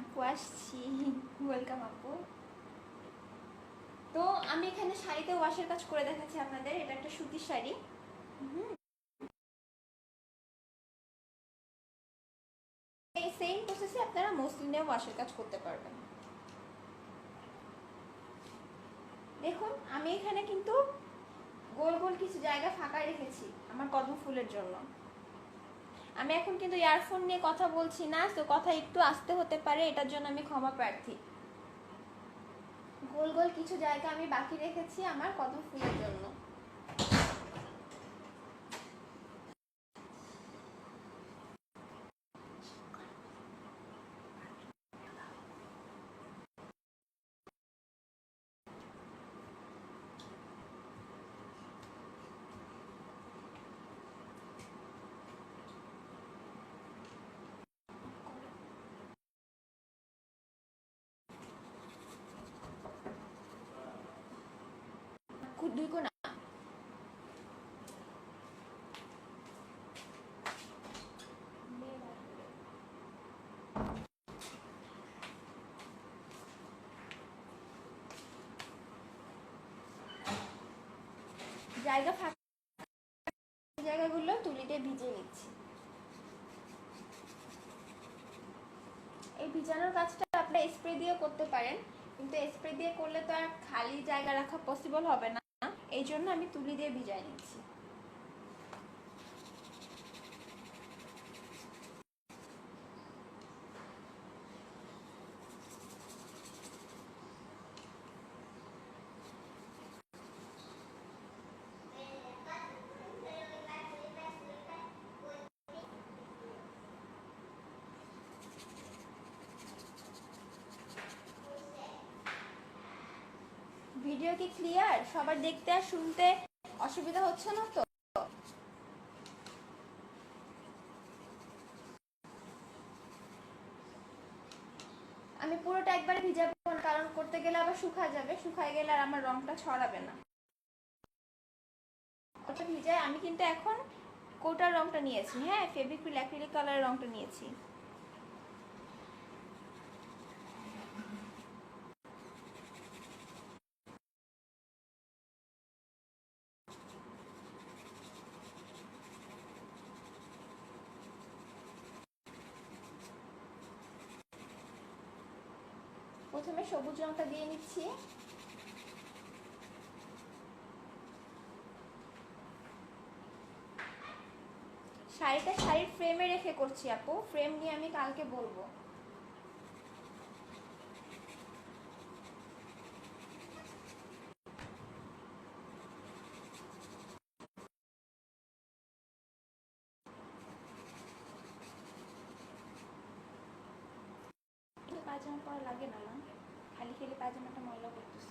আপু আসছি। ওয়েলকাম আপু। তো আমি এখানে শাড়িতে ওয়াশের কাজ করে দেখাচ্ছি আপনাদের। এটা একটা সুতির শাড়ি। এই সেম প্রসেসে আপনারা মসলিনে ওয়াশের কাজ করতে পারবেন। দেখুন আমি এখানে কিন্তু গোল গোল কিছু জায়গা ফাঁকা রেখেছি আমার কদম ফুলের জন্য। আমি এখন কিন্তু ইয়ারফোন নিয়ে কথা বলছি না, তো কথা একটু আস্তে হতে পারে, এটার জন্য আমি ক্ষমা প্রার্থী। গোল গোল কিছু জায়গা আমি বাকি রেখেছি আমার কদম ফুলের জন্য। দুই কোনা জায়গা ফাঁকা জায়গাগুলো তুলি দিয়ে ভিজিয়ে নিচ্ছি। এই ভিজানোর কাজটা আপনারা স্প্রে দিয়ে করতে পারেন, কিন্তু স্প্রে দিয়ে করলে তো আর খালি জায়গা রাখা পসিবল হবে না, এই জন্য আমি তুলি দিয়ে ভিজাই নিচ্ছি। ভিডিও কি ক্লিয়ার? সবার দেখতে আর শুনতে অসুবিধা হচ্ছে না তো? আমি পুরোটা একবারে ভিজাবো না, কারণ করতে গেলে আবার শুকায় যাবে, শুকায় গেলে আর আমার রংটা ছড়াবে না। ওটা ভিজায় আমি কিন্তু এখন কোটার রংটা নিয়েছি। হ্যাঁ, ফেভিক্রিল অ্যাক্রিলিক কালারের রংটা নিয়েছি। প্রথমে সবুজ রংটা দিয়ে নিচ্ছি। শাড়িটা শাড়ির ফ্রেমে রেখে করছি আপু, ফ্রেম নিয়ে আমি কালকে বলবো। পায়জামা পরা লাগে না, না খালি খেলে পায়জামাটা ময়লা করতেছে।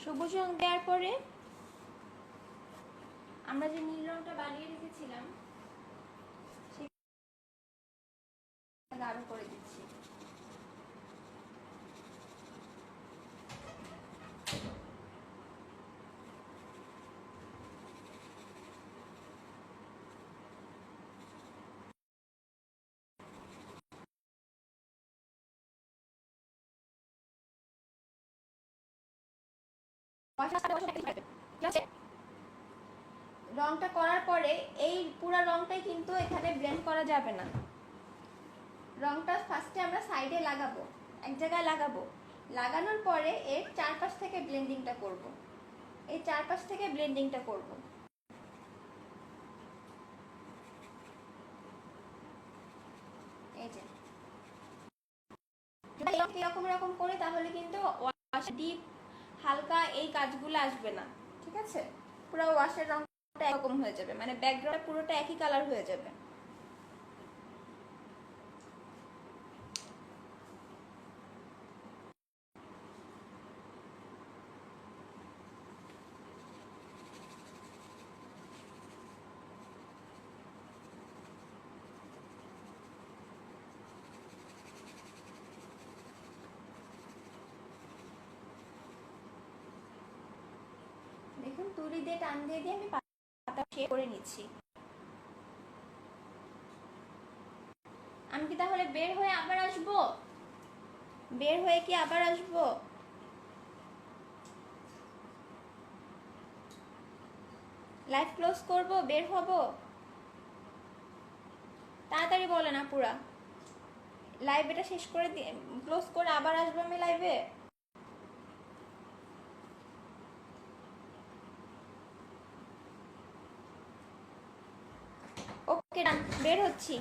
সবুজ রং দেওয়ার পরে আমরা যে নীল রংটা বানিয়ে রেখেছিলাম সেটা গাঢ় করে দিচ্ছি। রংটা করার পরে এই পুরো রংটাই কিন্তু এখানে ব্লেন্ড করা যাবে না। রংটা ফার্স্টে আমরা সাইডে লাগাবো, এক জায়গায় লাগাবো, লাগানোর পরে এর চারপাশ থেকে ব্লেন্ডিংটা করব। এই চারপাশ থেকে ব্লেন্ডিংটা করব। এই যে এরকম এরকম করে, তাহলে কিন্তু ওয়াশ ডিপ হালকা এই কাজগুলো আসবে না। ঠিক আছে, পুরো ওয়াশের রংটা এরকম হয়ে যাবে, মানে ব্যাকগ্রাউন্ড পুরোটা একই কালার হয়ে যাবে। তুলি দিয়ে টান দিয়ে দিয়ে আমি পাতা শেপ করে নিচ্ছি। আমি কি তাহলে বের হয়ে আবার আসবো? বের হয়ে কি আবার আসবো? লাইভ ক্লোজ করব, বের হব? তাড়াতাড়ি বলেন আপুরা। লাইভ এটা শেষ করে দিয়ে ক্লোজ করে আবার আসবো আমি লাইভে। ওকে ডান, বের হচ্ছি।